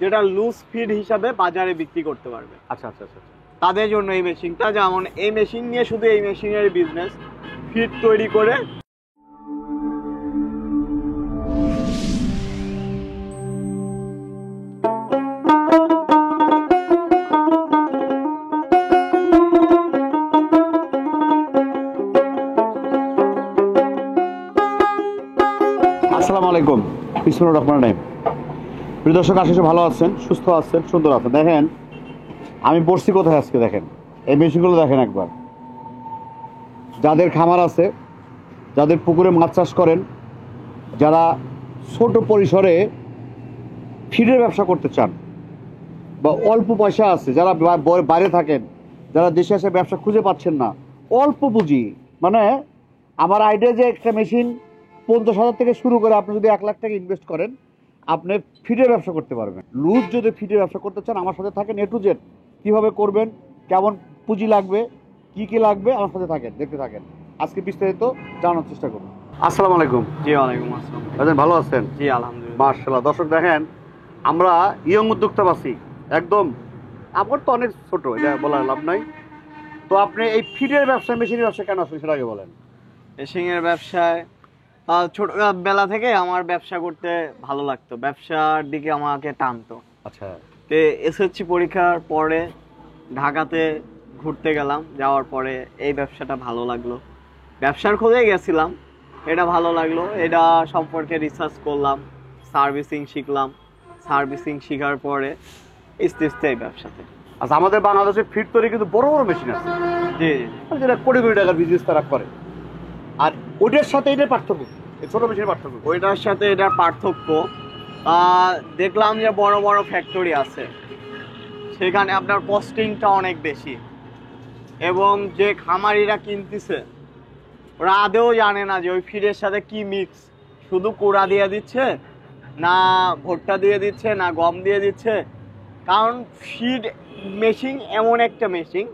যেটা loose feed হিসাবে বাজারে বিক্রি করতে পারবে। আচ্ছা আচ্ছা আচ্ছা। তাদের জন্য এই মেশিনটা, যেমন এই মেশিন নিয়ে শুধু এই মেশিনের বিজনেস, ফিড তৈরি করে আসসালামু আলাইকুম, বিসমিল্লাহির রহমানির রহিম। প্রিয় দর্শক, আশা করি ভালো আছেন, সুস্থ আছেন, সুন্দর আছেন। দেখেন আমি পড়ছি কোথায় আজকে, দেখেন এই মেশিনগুলো দেখেন একবার। যাদের খামার আছে, যাদের পুকুরে মাছ চাষ করেন, যারা ছোট পরিসরে ফিডের ব্যবসা করতে চান বা অল্প পয়সা আছে, যারা বাইরে থাকেন, যারা দেশে এসে ব্যবসা খুঁজে পাচ্ছেন না, অল্প পুঁজি, মানে আমার আইডিয়া যে একটা মেশিন 50,000 থেকে শুরু করে আপনি যদি 1 লাখ টাকা ইনভেস্ট করেন, আপনি ফিডের ব্যবসা করতে পারবেন। লুজ যদি ফিডের ব্যবসা করতে চান, আমার সাথে থাকেন, A to Z কীভাবে করবেন, কেমন পুঁজি লাগবে, কি কি লাগবে, আমার সাথে থাকেন, দেখতে থাকেন। আজকে বিস্তারিত জানার চেষ্টা করুন। আসসালামু আলাইকুম। জি ওয়ালাইকুম আসসালাম। ভালো আছেন? জি আলহামদুলিল্লাহ। মাশাআল্লাহ। দর্শক দেখেন, আমরা ইয়ং উদ্যোক্তাবাসী, একদম আমার তো অনেক ছোট, এটা বলার লাভ নাই। তো আপনি এই ফিডের ব্যবসা, মেশিনের ব্যবসা কেন আসলে সেটা আগে বলেন। মেশিনের ব্যবসায় ছোটবেলা থেকে আমার ব্যবসা করতে ভালো লাগতো, ব্যবসার দিকে আমাকে টানতো। আচ্ছা। তো এসএসসি পরীক্ষার পরে ঢাকাতে ঘুরতে গেলাম, যাওয়ার পরে এই ব্যবসাটা ভালো লাগলো, ব্যবসার খোঁজে গেছিলাম, এটা ভালো লাগলো, এটা সম্পর্কে রিসার্চ করলাম, সার্ভিসিং শিখলাম, সার্ভিসিং শেখার পরে আস্তে আস্তে এই ব্যবসাতে। আচ্ছা, আমাদের বাংলাদেশে ফিড তৈরি কিন্তু বড় বড় মেশিন আছে, জি, যেটা কোটি কোটি টাকার বিজনেস তারা করে। আর ওইটার সাথে এটার পার্থক্য, এই ছোট মেশিনের পার্থক্য। ওইটার সাথে এটার পার্থক্য দেখলাম যে বড় বড় ফ্যাক্টরি আছে, সেখানে আপনার কস্টিংটা অনেক বেশি, এবং যে খামারিরা কিনতেছে ওরা আদেও জানে না যে ওই ফিডের সাথে কি মিক্স, শুধু কুড়া দিয়ে দিচ্ছে না ভুট্টা দিয়ে দিচ্ছে না গম দিয়ে দিচ্ছে। কারণ ফিড মেশিন এমন একটা মেশিন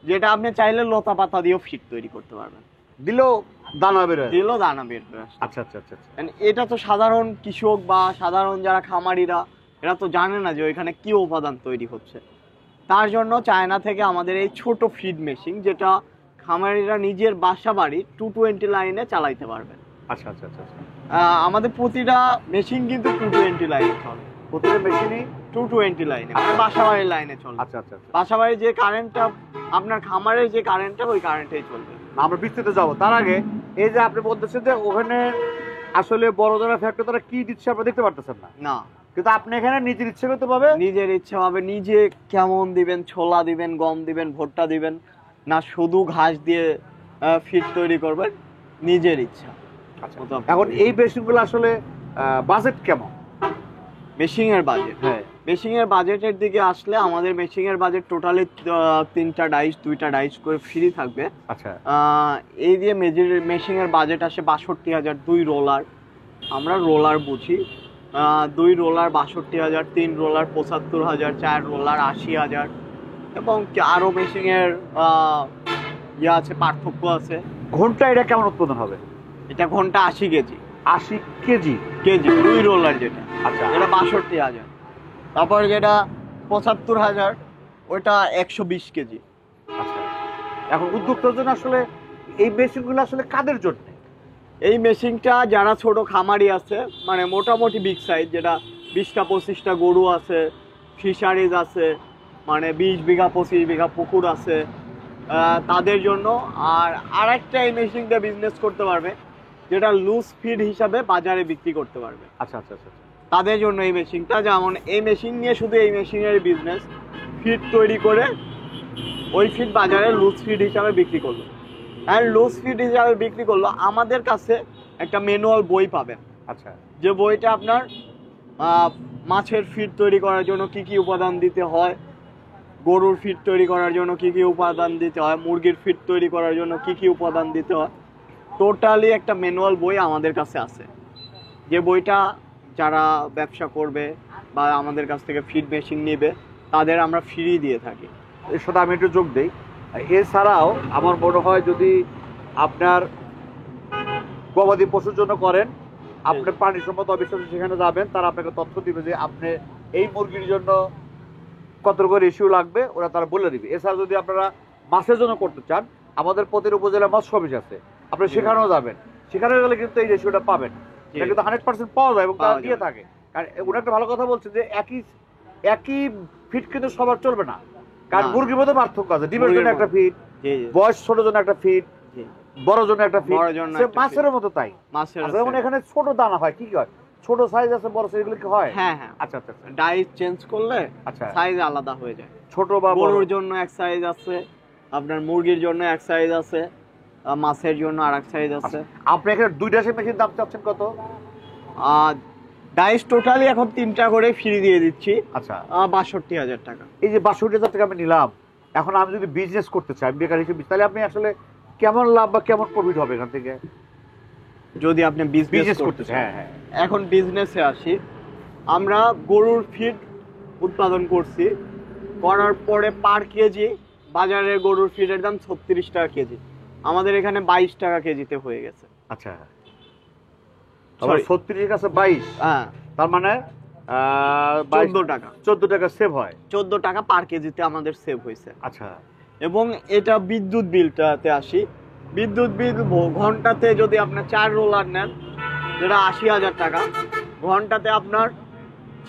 যেটা আপনি চাইলে লতা পাতা দিয়েও ফিড তৈরি করতে পারবেন, দিলেও দানা বের হয়, দিলেও দানা বের হয়ে আসে। আচ্ছা আচ্ছা আচ্ছা। এটা তো সাধারণ কৃষক বা সাধারণ যারা খামারিরা, এরা তো জানে না যে ওইখানে কি উপাদান তৈরি হচ্ছে। তার জন্য চায়না থেকে আমাদের এই ছোট ফিড মেশিন, যেটা খামারিরা নিজের বাসা বাড়ি 220 লাইনে চালাইতে পারবেন। আচ্ছা আচ্ছা আচ্ছা। আমাদের প্রতিটা মেশিন কিন্তু 220 লাইনে চলে, প্রতিটা মেশিনই 220 লাইনে, মানে বাসা বাড়ির লাইনে চলে। আচ্ছা আচ্ছা। বাসা বাড়ির যে কারেন্টটা, আপনার খামারের যে কারেন্টটা, ওই কারেন্টেই চলবে। আমরা বিস্তারিত যাবো, তার আগে এই যে আপনি বলতেছেন যে ওখানে আসলে বড় যারা ফ্যাক্টরি তারা কি দিচ্ছে আপনারা দেখতে পারতেছেন না, না, কিন্তু আপনি এখানে নিজের ইচ্ছে করতে পাবে, নিজের ইচ্ছা হবে, নিজে কেমন দিবেন, ছোলা দিবেন, গম দিবেন, ভুট্টা দিবেন, না শুধু ঘাস দিয়ে ফিড তৈরি করবেন, নিজের ইচ্ছা। এখন এই মেশিনগুলো আসলে বাজেট কেমন? মেশিনের বাজেট, হ্যাঁ, মেশিনের বাজেটের দিকে আসলে আমাদের মেশিনের বাজেট টোটালি 3টা ডাইস 2টা ডাইস করে ফ্রি থাকবে। আচ্ছা। এই দিয়ে মেশিনের বাজেট আসে 62,000। 2 রোলার, আমরা রোলার বুঝি, 2 রোলার 62,000, 3 রোলার 75,000, 4 রোলার 80,000, এবং আরও মেশিনের ইয়ে আছে, পার্থক্য আছে। ঘন্টা এটা কেমন উৎপাদন হবে? এটা ঘন্টা 80 কেজি। 80 কেজি? 2 রোলার যেটা, আচ্ছা, এটা 62,000। তারপর যেটা 75,000, ওইটা 120 কেজি। আচ্ছা। এখন উদ্যোক্তার জন্য আসলে এই মেশিনগুলো আসলে কাদের জন্য? এই মেশিনটা যারা ছোট খামারি আছে, মানে মোটামুটি বিগ সাইজ, যেটা 20টা 25টা গরু আছে, ফিশারিজ আছে, মানে 20 বিঘা 25 বিঘা পুকুর আছে, তাদের জন্য। আর আরেকটা এই মেশিনটা বিজনেস করতে পারবে, যেটা লুজ ফিড হিসাবে বাজারে বিক্রি করতে পারবে। আচ্ছা আচ্ছা আচ্ছা। তাদের জন্য এই মেশিনটা, যেমন এই মেশিন নিয়ে শুধু এই মেশিনের বিজনেস, ফিড তৈরি করে ওই ফিড বাজারে লুজ ফিড হিসাবে বিক্রি করলো। আর লুজ ফিড হিসাবে বিক্রি করলো, আমাদের কাছে একটা ম্যানুয়াল বই পাবেন। আচ্ছা। যে বইটা আপনার মাছের ফিড তৈরি করার জন্য কি কি উপাদান দিতে হয়, গরুর ফিড তৈরি করার জন্য কি কি উপাদান দিতে হয়, মুরগির ফিড তৈরি করার জন্য কি কি উপাদান দিতে হয়, টোটালি একটা ম্যানুয়াল বই আমাদের কাছে আছে। যে বইটা যারা ব্যবসা করবে বা আমাদের কাছ থেকে ফিড মেশিন নেবে, তাদের আমরা ফ্রি দিয়ে থাকি। এর সাথে আমি একটু যোগ দিই, এছাড়াও আমার মনে হয় যদি আপনার গবাদি পশুর জন্য করেন, আপনি প্রাণী সম্পদ অফিসে সেখানে যাবেন, তারা আপনাকে তথ্য দিবে যে আপনি এই মুরগির জন্য কত করে রেশিও লাগবে ওরা তারা বলে দিবে। এছাড়া যদি আপনারা মাছের জন্য করতে চান, আমাদের প্রতিটি উপজেলা মৎস্য অফিস আছে, আপনি সেখানেও যাবেন, সেখানে গেলে কিন্তু এই রেশিওটা পাবেন। এটা কিন্তু 100% পাওয়া যায় এবং তারা দিয়ে থাকে। কারণ ওরা একটা ভালো কথা বলছে যে একই ফিট কিন্তু সবার চলবে না, কারণ মুরগির মধ্যে পার্থক্য আছে। ডিমের জন্য একটা ফিট, বয়স ছোট জন্য একটা ফিট, বড় জন্য একটা ফিট, মাছের মতো তাই। যেমন এখানে ছোট দানা হয়, কি হয়, ছোট সাইজ আছে, বড় সাইজ, এগুলো কি হয়? হ্যাঁ হ্যাঁ, আচ্ছা আচ্ছা, ডাইস চেঞ্জ করলে আচ্ছা সাইজ আলাদা হয়ে যায়। ছোট বা গরুর জন্য এক সাইজ আছে, আপনার মুরগির জন্য এক সাইজ আছে, মাছের জন্য আরেক সাইজ আছে। আপনি এখানে দুইটা মেশিন দাম চাচ্ছেন কত? ডাইস টোটালি এখন 3টা করে ফ্রি দিয়ে দিচ্ছি। আচ্ছা, ৬২,০০০ টাকা। এই যে ৬২,০০০ টাকা আমি নিলাম, এখন আমি যদি বিজনেস করতে চাই বেকার হিসেবে, তাহলে আপনি আসলে কেমন লাভ বা কেমন প্রফিট হবে এখান থেকে যদি আপনি বিজনেস করতে চান? হ্যাঁ হ্যাঁ, এখন বিজনেসে আসি। আমরা গরুর ফিড উৎপাদন করছি, করার পরে পার কেজি বাজারে গরুর ফিডের দাম ৩৬ টাকা কেজি, আমাদের এখানে 22 টাকা কেজিতে হয়ে গেছে। আচ্ছা, ৩৬ কাছে 22, হ্যাঁ, তার মানে 14 টাকা, 14 টাকা সেভ হয়। 14 টাকা পার কেজিতে আমাদের সেভ হয়েছে। আচ্ছা, এবং এটা বিদ্যুৎ বিলটাতে আসি। বিদ্যুৎ বিল ঘন্টাতে যদি আপনার 4 রোলার নেন, যেটা ৮০,০০০ টাকা, ঘন্টাতে আপনার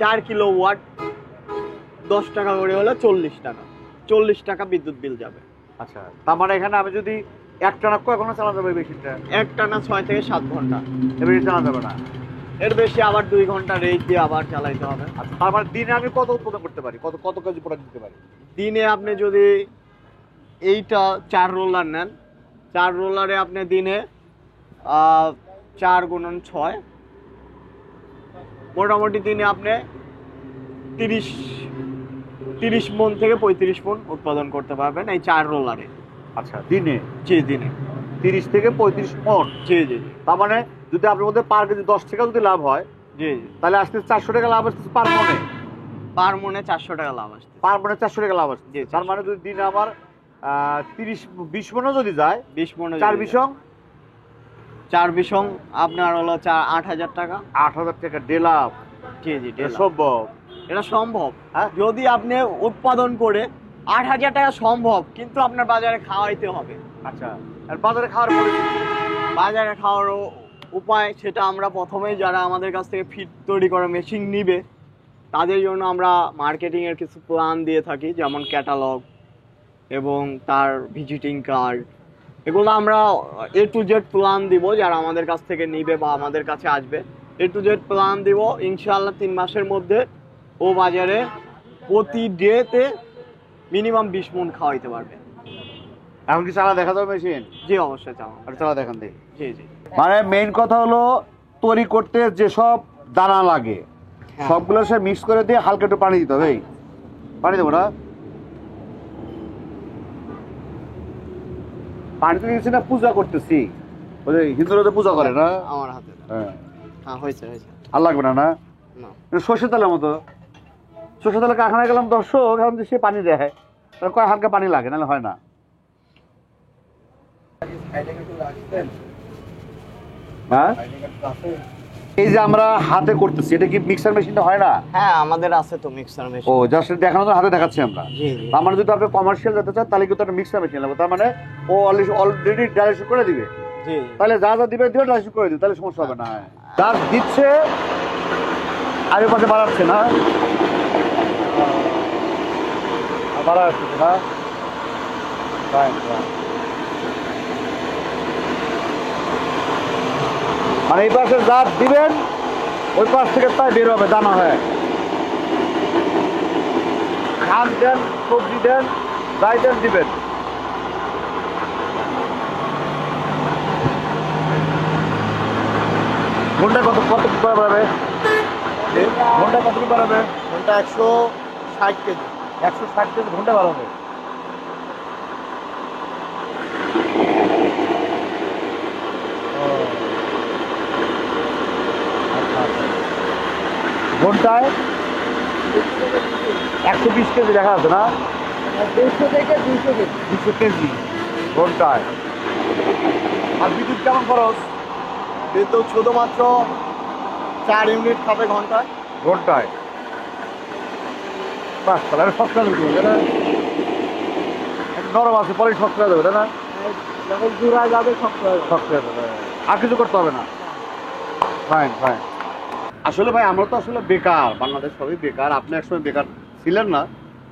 4 কিলোওয়াট 10 টাকা করে হলে 40 টাকা, 40 টাকা বিদ্যুৎ বিল যাবে। আচ্ছা, তার মানে এখানে আমি যদি একটানা কয় ঘন্টা চালাতে যাবে মেশিনটা? একটানা 6 থেকে 7 ঘন্টা, এবার চালানো যাবে না, এর বেশি আবার 2 ঘন্টা রেস্ট দিয়ে আবার চালাইতে হবে। আচ্ছা, তার মানে দিনে আমি কত উৎপাদন করতে পারি, কত কত কেজি প্রোডাক্ট দিতে পারি দিনে? আপনি যদি এইটা 4 রোলার নেন, 4 রোলারে আপনি দিনে 4 গুণন 6, মোটামুটি দিনে আপনি 30 মণ থেকে 35 মণ উৎপাদন করতে পারবেন এই 4 রোলারে। আচ্ছা, দিনে? জি, দিনে 30 থেকে 35 মণ। জি জি জি। তার মানে যদি আপনার মধ্যে পার কেজি 10 টাকা যদি লাভ হয়, জি জি, তাহলে আসতে 400 টাকা লাভ আসছে পার মণে। পার মণে 400 টাকা লাভ আসছে, পার মণে 400 টাকা লাভ আসছে। জি, তার মানে যদি দিনে আমার 20 মণও যদি যায়, 20 মণে 4 বিশং 4 বিশং আপনার হলো 8,000 টাকা। 8,000 টাকা ডে লাভ। জি জি, এটা সম্ভব? এটা সম্ভব। হ্যাঁ? যদি আপনি উৎপাদন করে 8,000 টাকা সম্ভব, কিন্তু আপনার বাজারে খাওয়াইতে হবে। আচ্ছা, আর বাজারে খাওয়ার পরে বাজারে খাওয়ার উপায়, সেটা আমরা প্রথমেই যারা আমাদের কাছ থেকে ফিড তৈরি করা মেশিন নিবে তাদের জন্য আমরা মার্কেটিং এর কিছু প্ল্যান দিয়ে থাকি, যেমন ক্যাটালগ এবং তার ভিজিটিং কার্ড, এগুলো আমরা A to Z প্ল্যান দিব। যারা আমাদের কাছ থেকে নিবে বা আমাদের কাছে আসবে, A to Z প্ল্যান দিব। ইনশাআল্লাহ 3 মাসের মধ্যে ও বাজারে প্রতি ডেতে মিনিমাম 20 মণ খাওয়াইতে পারবে। এখন কি চালা দেখা যাবে মেশিন? জি, অবশ্যই চাও। আর চালা দেখান দেখি। জি জি। মানে মেইন কথা হলো তৈরি করতে যেসব দানা লাগে সবগুলো সে মিক্স করে দিয়ে হালকা একটু পানি দিতে হবে। পানি দেবো না? পানি তো দিচ্ছি না, পূজা করতেছি। ওই যে হিন্দুরা তো পূজা করে না? আমার হাতে। হ্যাঁ হ্যাঁ, হয়েছে হয়েছে। আর লাগবে না? না, সর্ষে তেলের মতো। সর্ষে তেলের কারখানায় গেলাম দর্শক, এখন সে পানি দেয়, কয় হালকা পানি লাগে, নাহলে হয় না। হ্যাঁ, এই যে আমরা হাতে করতেছি, এটা কি মিক্সার মেশিনটা হয় না? হ্যাঁ, আমাদের আছে তো মিক্সার ও, মেশিন। জাস্ট দেখানো তো হাতে দেখাচ্ছি আমরা। জি জি। আমার যদি আপনি কমার্শিয়াল যেতে চান তাহলে কিন্তু একটা মিক্সার মেশিন লাগবে। তার মানে ও অলরেডি ডাইরেকশন করে দিবে। জি, তাহলে যা যা দিবে দিবে ডাইরেকশন করে দিবে, তাহলে সমস্যা হবে না। যা দিচ্ছে আগে পাশে বাড়াচ্ছে না, বাড়াচ্ছে না। মানে এই পাশে যা দিবেন ওই পাশ থেকে তাই বের হবে দানা হয়। খান দেন, সবজি দেন, যাই দেন দিবেন। ঘন্টা কত কত বাড়াবে? ঘন্টা কত বাড়াবে? ঘন্টা 160 কেজি। 160 কেজি ঘন্টা বাড়াবে। ঘন্টায় 120 কেজি দেখা যাচ্ছে না? 150 থেকে 200 কেজি। 200 কেজি ঘন্টায়। আর বিদ্যুৎ কেমন খরচ? কিন্তু শুধুমাত্র 4 ইউনিট খাবে ঘন্টায়। ঘন্টায় মাশাআল্লাহ, এটা শক্ত করে দেবো, এটা নরম আছে, পরে শক্ত করে দেবো, তাই না? যখন জোড়া যাবে শক্ত হয়ে যাবে। শক্ত করে দেবো, আর কিছু করতে হবে না। Fine fine. আসলে ভাই আমরা তো আসলে বেকার, বাংলাদেশ সবই বেকার। আপনি একসময় বেকার ছিলেন না,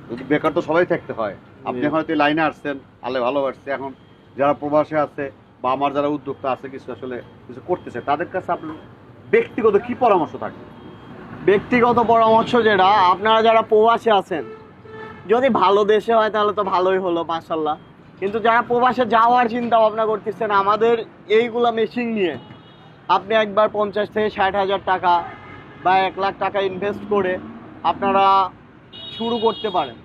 যদি বেকার তো সবাই থাকতে হয়। আপনি হয়তো এই লাইনে আসছেন, আলে ভালো আসছে। এখন যারা প্রবাসে আছে বা আমার যারা উদ্যোক্তা আছে কিছু আসলে কিছু করতেছে, তাদের কাছে আপনার ব্যক্তিগত কি পরামর্শ থাকে? ব্যক্তিগত পরামর্শ যেটা, আপনারা যারা প্রবাসে আছেন, যদি ভালো দেশে হয় তাহলে তো ভালোই হলো, মাশাল্লাহ। কিন্তু যারা প্রবাসে যাওয়ার চিন্তা ভাবনা করতেছেন, আমাদের এইগুলা মেশিন নিয়ে আপনি একবার 50 থেকে 60 হাজার টাকা বা 1 লাখ টাকা ইনভেস্ট করে আপনারা শুরু করতে পারেন।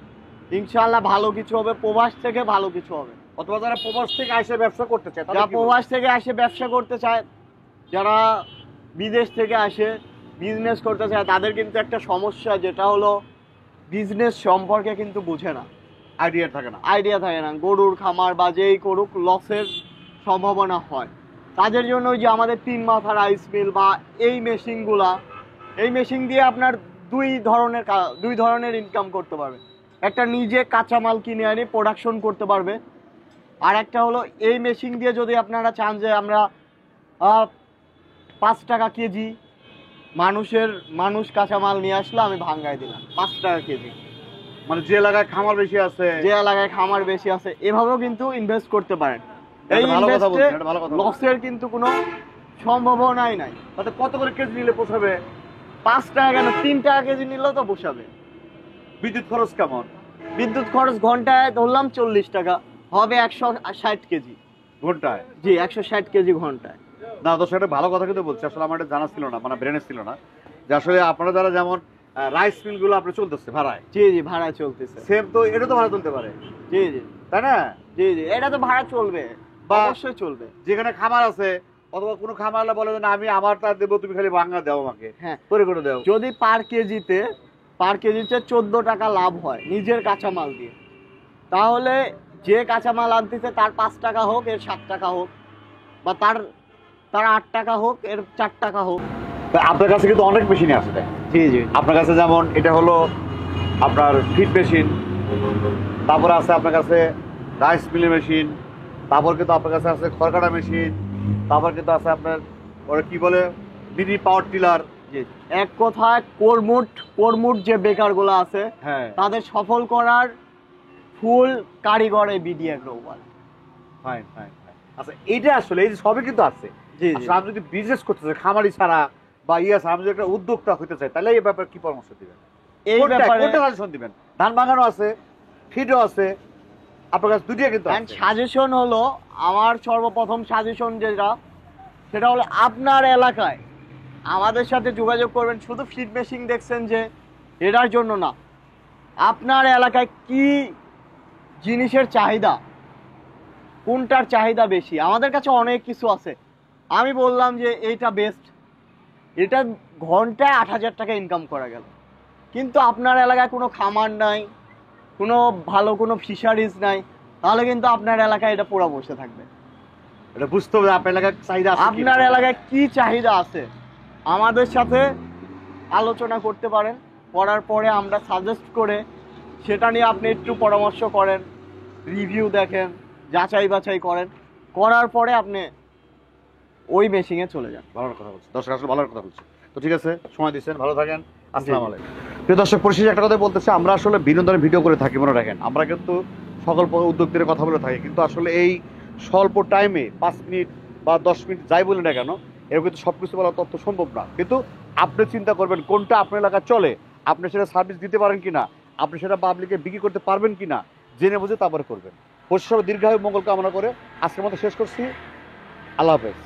ইনশাআল্লাহ ভালো কিছু হবে, প্রবাস থেকে ভালো কিছু হবে। অথবা যারা প্রবাস থেকে এসে ব্যবসা করতে চায়, যারা প্রবাস থেকে এসে ব্যবসা করতে চায়, যারা বিদেশ থেকে আসে বিজনেস করতে চায়, তাদের কিন্তু একটা সমস্যা, যেটা হলো বিজনেস সম্পর্কে কিন্তু বুঝে না, আইডিয়া থাকে না। আইডিয়া থাকে না। গরুর খামার বা যেই করুক, লসের সম্ভাবনা হয়। তাদের জন্য ওই যে আমাদের 3 মাথা রাইস মিল বা এই মেশিনগুলা, এই মেশিন দিয়ে আপনার দুই ধরনের ইনকাম করতে পারবে। একটা নিজে কাঁচামাল কিনে আনি প্রোডাকশন করতে পারবে, আর একটা হলো এই মেশিন দিয়ে যদি আপনারা চান যে আমরা 5 টাকা কেজি মানুষ কাঁচামাল নিয়ে আসলে আমি ভাঙ্গাই দিলাম 5 টাকা কেজি, মানে যে এলাকায় খামার বেশি আছে, যে এলাকায় খামার বেশি আছে, এভাবেও কিন্তু ইনভেস্ট করতে পারেন। এই ভালো কথা ইনভেস্টে বলছেন, এটা ভালো কথা বলছেন। লসের কিন্তু কোনো সম্ভাবনাই নাই। তাতে কত করে কেজি নিলে পোষাবে? 5 টাকা কেন, 3 টাকা কেজি নিলেও তো পোষাবে। বিদ্যুৎ খরচ কেমন? বিদ্যুৎ খরচ ঘন্টায় ধরলাম 40 টাকা, হবে 160 কেজি। ঘন্টায়? জি, 160 কেজি ঘন্টায়। না তো সেটা ভালো কথা কিন্তু বলছি। আসলে আমার এটা জানা ছিল না, মানে ব্রেনে ছিল না যে আসলে আপনারা যারা যেমন রাইস মিল গুলো আপনি চলতেছে ভাড়ায়, জি জি, ভাড়ায় চলতেছে। সেম তো এটা তো ভাড়া তুলতে পারে, জি জি তাই না? জি জি, এটা তো ভাড়া চলবে, বা অবশ্যই চলবে। যেখানে খামার আছে অথবা কোনো খামার বলে যে না আমি আমার তার দেবো, তুমি খালি ভাঙা দাও আমাকে, হ্যাঁ, করে করে দাও। যদি পার কেজিতে 14 টাকা লাভ হয় নিজের কাঁচামাল দিয়ে, তাহলে যে কাঁচামাল আনতেছে তার 5 টাকা হোক, এর 7 টাকা হোক, বা তার 8 টাকা হোক, এর 4 টাকা হোক। তা আপনার কাছে কিন্তু অনেক মেশিনই আছে, তাই? জি জি, আপনার কাছে যেমন এটা হলো আপনার ফিড মেশিন, তারপরে আছে আপনার কাছে রাইস মিলের মেশিন, তারপর কিন্তু আপনার কাছে আছে খড় কাটা মেশিন, তারপর কিন্তু আছে আপনার ওরা কি বলে মিনি পাওয়ার টিলার। জি, এক কথায় কর্মুট যে বেকারগুলো আছে, হ্যাঁ, তাদের সফল করার ফুল কারিগর এই BDR global. Fine fine fine. আচ্ছা, এইটা আসলে এই যে সবই কিন্তু আছে। জি জি, আসলে আমি যদি বিজনেস করতে চাই খামারি ছাড়া বা আমি যদি একটা উদ্যোক্তা হতে চাই, তাহলে এই ব্যাপারে কি পরামর্শ দিবেন? এই ব্যাপারে কোনটা সাজেশন দিবেন? ধান বাগানও আছে, ফিডও আছে, আপনার কাছে দুটিয়া কিন্তু আছে। সাজেশন হলো, আমার সর্বপ্রথম সাজেশন যেটা, সেটা হলো আপনার এলাকায় আমাদের সাথে যোগাযোগ করবেন। শুধু ফিড মেশিন দেখছেন যে এটার জন্য না, আপনার এলাকায় কি জিনিসের চাহিদা, কোনটার চাহিদা বেশি। আমাদের কাছে অনেক কিছু আছে। আমি বললাম যে এইটা বেস্ট, এটা ঘন্টায় 8,000 টাকা ইনকাম করা গেল, কিন্তু আপনার এলাকায় কোনো খামার নাই, কোনো ভালো কোনো ফিশারিজ নাই, তাহলে কিন্তু আপনার এলাকায় এটা পুরো বসে থাকবে। এটা বুঝতে হবে আপনার এলাকার চাহিদা আছে কি আপনার না। এলাকায় কি চাহিদা আছে আমাদের সাথে আলোচনা করতে পারেন, করার পরে আমরা সাজেস্ট করে সেটা নিয়ে আপনি একটু পরামর্শ করেন, রিভিউ দেখেন, যাচাই বাছাই করেন, করার পরে আপনি ওই মেশিনে চলে যান। ভালো কথা বলছি, দর্শক আসলে ভালো কথা বলছি। তো ঠিক আছে, সময় দিচ্ছেন, ভালো থাকেন, আসসালামু আলাইকুম। প্রিয় দর্শক, পরিশেষে একটা কথা বলতেছি, আমরা আসলে বিনোদনের ভিডিও করে থাকি, মনে রাখেন। আমরা কিন্তু সকল উদ্যোক্তাদের কথা বলে থাকি, কিন্তু আসলে এই স্বল্প টাইমে 5 মিনিট বা 10 মিনিট যাই বলি না কেন, এরকম কিন্তু সব কিছু বলা তথ্য সম্ভব না। কিন্তু আপনি চিন্তা করবেন কোনটা আপনার এলাকায় চলে, আপনি সেটা সার্ভিস দিতে পারেন কিনা, আপনি সেটা পাবলিকে বিক্রি করতে পারবেন কিনা, জেনে বুঝে তারপরে করবেন। পরিশেষে দীর্ঘায়ু মঙ্গল কামনা করে আজকের মতো শেষ করছি। আল্লাহ হাফেজ।